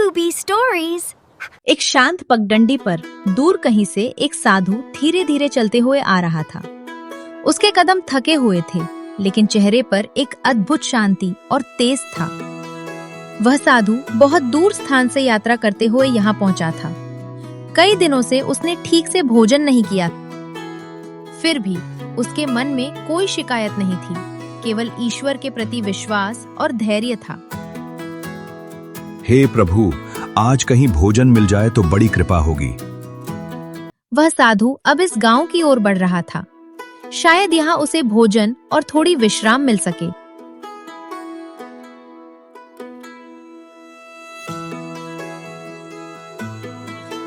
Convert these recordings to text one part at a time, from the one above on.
Scooby Stories। एक शांत पगडंडी पर दूर कहीं से एक साधु धीरे धीरे चलते हुए आ रहा था। उसके कदम थके हुए थे, लेकिन चेहरे पर एक अद्भुत शांति और तेज था। वह साधु बहुत दूर स्थान से यात्रा करते हुए यहाँ पहुंचा था। कई दिनों से उसने ठीक से भोजन नहीं किया, फिर भी उसके मन में कोई शिकायत नहीं थी, केवल ईश्वर के प्रति विश्वास और धैर्य था। हे प्रभु, आज कहीं भोजन मिल जाए तो बड़ी कृपा होगी। वह साधु अब इस गांव की ओर बढ़ रहा था। शायद यहाँ उसे भोजन और थोड़ी विश्राम मिल सके।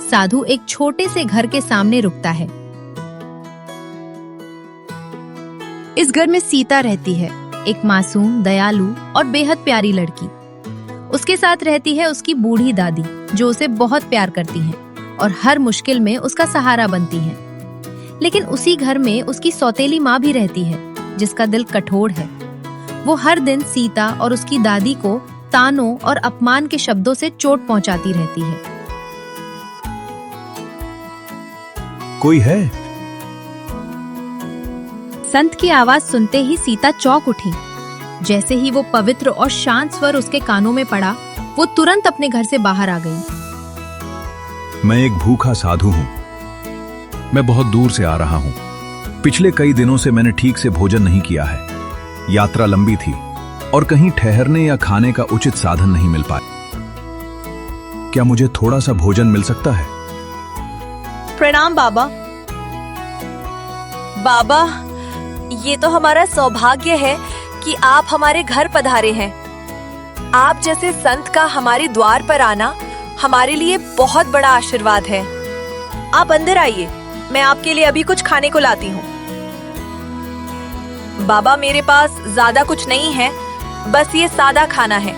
साधु एक छोटे से घर के सामने रुकता है। इस घर में सीता रहती है, एक मासूम, दयालु और बेहद प्यारी लड़की। उसके साथ रहती है उसकी बूढ़ी दादी, जो उसे बहुत प्यार करती हैं और हर मुश्किल में उसका सहारा बनती हैं। लेकिन उसी घर में उसकी सौतेली माँ भी रहती है, जिसका दिल कठोर है। वो हर दिन सीता और उसकी दादी को तानों और अपमान के शब्दों से चोट पहुंचाती रहती है। कोई है? संत की आवाज सुनते ही सीता चौंक उठी। जैसे ही वो पवित्र और शांत स्वर उसके कानों में पड़ा, वो तुरंत अपने घर से बाहर आ गई। मैं एक भूखा साधु हूँ। मैं बहुत दूर से आ रहा हूँ। पिछले कई दिनों से मैंने ठीक से भोजन नहीं किया है। यात्रा लंबी थी और कहीं ठहरने या खाने का उचित साधन नहीं मिल पाया। क्या मुझे थोड़ा सा भोजन मिल सकता है? प्रणाम बाबा। बाबा, ये तो हमारा सौभाग्य है कि आप हमारे घर पधारे हैं। आप जैसे संत का हमारे द्वार पर आना हमारे लिए बहुत बड़ा आशीर्वाद है। आप अंदर आइए, मैं आपके लिए अभी कुछ खाने को लाती हूँ। बाबा, मेरे पास ज्यादा कुछ नहीं है, बस ये सादा खाना है।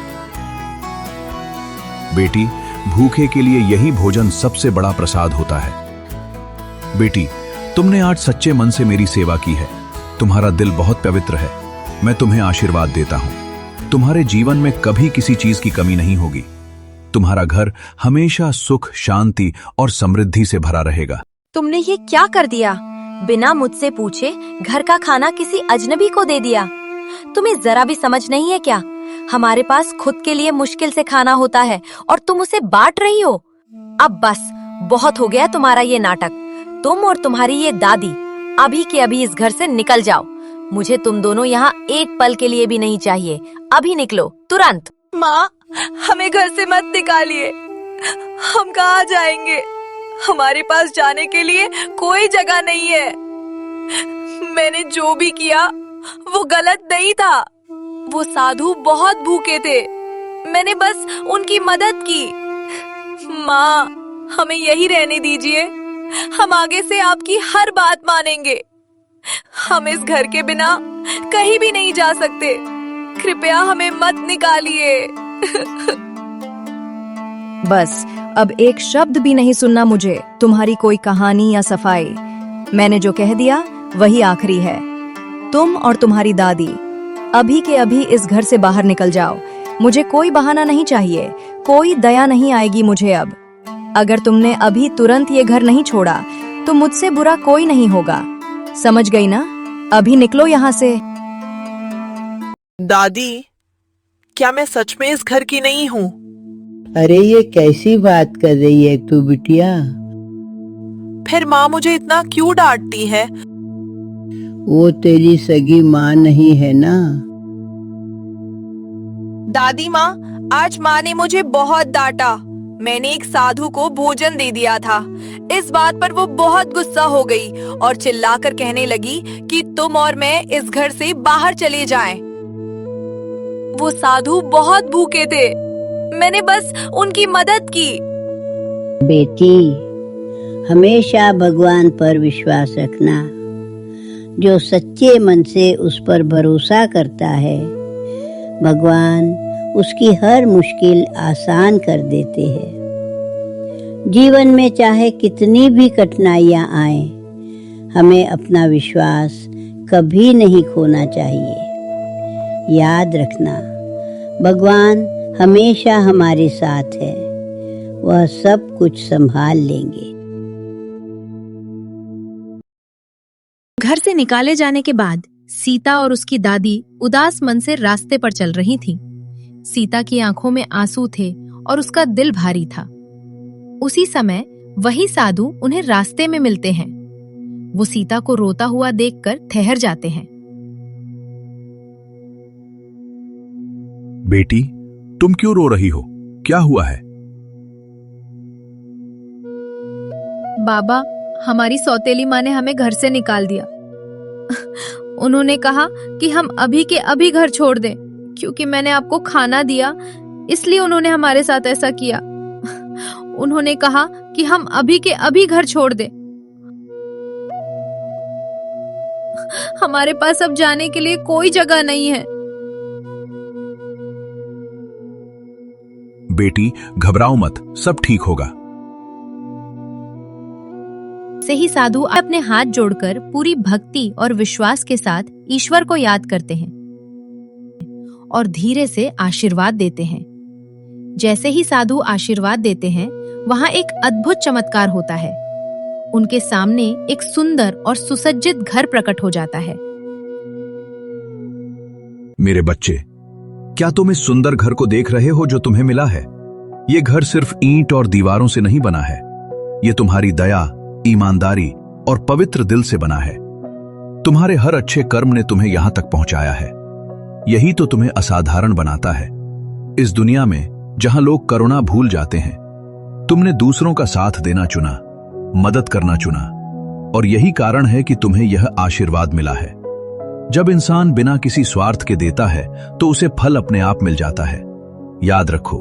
बेटी, भूखे के लिए यही भोजन सबसे बड़ा प्रसाद होता है। बेटी, तुमने आज सच्चे मन से मेरी सेवा की है। तुम्हारा दिल बहुत पवित्र है। मैं तुम्हें आशीर्वाद देता हूँ। तुम्हारे जीवन में कभी किसी चीज की कमी नहीं होगी। तुम्हारा घर हमेशा सुख, शांति और समृद्धि से भरा रहेगा। तुमने ये क्या कर दिया? बिना मुझसे पूछे घर का खाना किसी अजनबी को दे दिया। तुम्हें जरा भी समझ नहीं है क्या? हमारे पास खुद के लिए मुश्किल से खाना होता है और तुम उसे बांट रही हो। अब बस, बहुत हो गया तुम्हारा ये नाटक। तुम और तुम्हारी ये दादी अभी के अभी इस घर से निकल जाओ। मुझे तुम दोनों यहाँ एक पल के लिए भी नहीं चाहिए। अभी निकलो, तुरंत। माँ, हमें घर से मत निकालिए। हम कहाँ जाएंगे? हमारे पास जाने के लिए कोई जगह नहीं है। मैंने जो भी किया वो गलत नहीं था। वो साधु बहुत भूखे थे, मैंने बस उनकी मदद की। माँ, हमें यही रहने दीजिए। हम आगे से आपकी हर बात मानेंगे। हम इस घर के बिना कहीं भी नहीं जा सकते। कृपया हमें मत निकालिए। बस, अब एक शब्द भी नहीं सुनना मुझे, तुम्हारी कोई कहानी या सफाई। मैंने जो कह दिया वही आखिरी है। तुम और तुम्हारी दादी अभी के अभी इस घर से बाहर निकल जाओ। मुझे कोई बहाना नहीं चाहिए, कोई दया नहीं आएगी मुझे अब। अगर तुमने अभी तुरंत ये घर नहीं छोड़ा तो मुझसे बुरा कोई नहीं होगा। समझ गई ना? अभी निकलो यहाँ से। दादी, क्या मैं सच में इस घर की नहीं हूँ? अरे, ये कैसी बात कर रही है तू बिटिया? फिर माँ मुझे इतना क्यों डांटती है? वो तेरी सगी माँ नहीं है ना? दादी माँ, आज माँ ने मुझे बहुत डांटा। मैंने एक साधु को भोजन दे दिया था। इस बात पर वो बहुत गुस्सा हो गई और चिल्लाकर कहने लगी कि तुम और मैं इस घर से बाहर चले जाएं। वो साधु बहुत भूखे थे, मैंने बस उनकी मदद की। बेटी, हमेशा भगवान पर विश्वास रखना। जो सच्चे मन से उस पर भरोसा करता है, भगवान उसकी हर मुश्किल आसान कर देते हैं। जीवन में चाहे कितनी भी कठिनाइयां आएं, हमें अपना विश्वास कभी नहीं खोना चाहिए। याद रखना, भगवान हमेशा हमारे साथ है। वह सब कुछ संभाल लेंगे। घर से निकाले जाने के बाद सीता और उसकी दादी उदास मन से रास्ते पर चल रही थीं। सीता की आंखों में आंसू थे और उसका दिल भारी था। उसी समय वही साधु उन्हें रास्ते में मिलते हैं। वो सीता को रोता हुआ देखकर ठहर जाते हैं। बेटी, तुम क्यों रो रही हो? क्या हुआ है? बाबा, हमारी सौतेली माँ ने हमें घर से निकाल दिया। उन्होंने कहा कि हम अभी के अभी घर छोड़ दें, क्योंकि मैंने आपको खाना दिया, इसलिए उन्होंने हमारे साथ ऐसा किया। उन्होंने कहा कि हम अभी के अभी घर छोड़ दें। हमारे पास अब जाने के लिए कोई जगह नहीं है। बेटी, घबराओ मत, सब ठीक होगा। से ही साधु अपने हाथ जोड़कर पूरी भक्ति और विश्वास के साथ ईश्वर को याद करते हैं और धीरे से आशीर्वाद देते हैं। जैसे ही साधु आशीर्वाद देते हैं, वहां एक अद्भुत चमत्कार होता है। उनके सामने एक सुंदर और सुसज्जित घर प्रकट हो जाता है। मेरे बच्चे, क्या तुम इस सुंदर घर को देख रहे हो जो तुम्हें मिला है? ये घर सिर्फ ईंट और दीवारों से नहीं बना है। ये तुम्हारी दया, ईमानदारी और पवित्र दिल से बना है। तुम्हारे हर अच्छे कर्म ने तुम्हें यहां तक पहुंचाया है। यही तो तुम्हें असाधारण बनाता है। इस दुनिया में जहां लोग करुणा भूल जाते हैं, तुमने दूसरों का साथ देना चुना, मदद करना चुना, और यही कारण है कि तुम्हें यह आशीर्वाद मिला है। जब इंसान बिना किसी स्वार्थ के देता है तो उसे फल अपने आप मिल जाता है। याद रखो,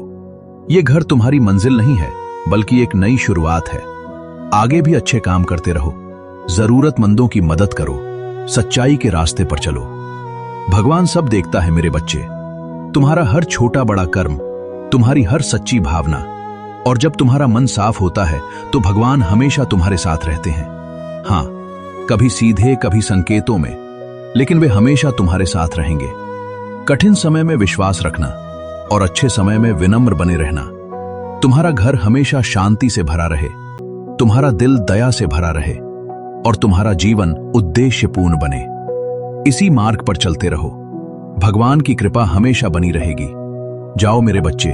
यह घर तुम्हारी मंजिल नहीं है, बल्कि एक नई शुरुआत है। आगे भी अच्छे काम करते रहो, जरूरतमंदों की मदद करो, सच्चाई के रास्ते पर चलो। भगवान सब देखता है मेरे बच्चे, तुम्हारा हर छोटा बड़ा कर्म, तुम्हारी हर सच्ची भावना, और जब तुम्हारा मन साफ होता है तो भगवान हमेशा तुम्हारे साथ रहते हैं। हां, कभी सीधे, कभी संकेतों में, लेकिन वे हमेशा तुम्हारे साथ रहेंगे। कठिन समय में विश्वास रखना और अच्छे समय में विनम्र बने रहना। तुम्हारा घर हमेशा शांति से भरा रहे, तुम्हारा दिल दया से भरा रहे, और तुम्हारा जीवन उद्देश्यपूर्ण बने। इसी मार्ग पर चलते रहो, भगवान की कृपा हमेशा बनी रहेगी। जाओ मेरे बच्चे,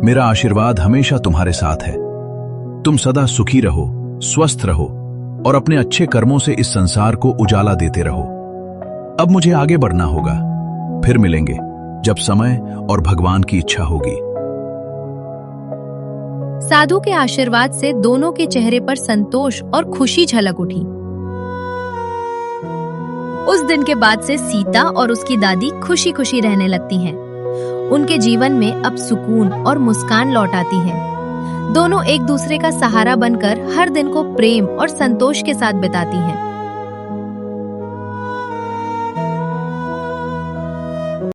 मेरा आशीर्वाद हमेशा तुम्हारे साथ है। तुम सदा सुखी रहो, स्वस्थ रहो, और अपने अच्छे कर्मों से इस संसार को उजाला देते रहो। अब मुझे आगे बढ़ना होगा, फिर मिलेंगे जब समय और भगवान की इच्छा होगी। साधु के आशीर्वाद से दोनों के चेहरे पर संतोष और खुशी झलक उठी। उस दिन के बाद से सीता और उसकी दादी खुशी खुशी रहने लगती हैं। उनके जीवन में अब सुकून और मुस्कान लौट आती है। दोनों एक दूसरे का सहारा बनकर हर दिन को प्रेम और संतोष के साथ बिताती हैं।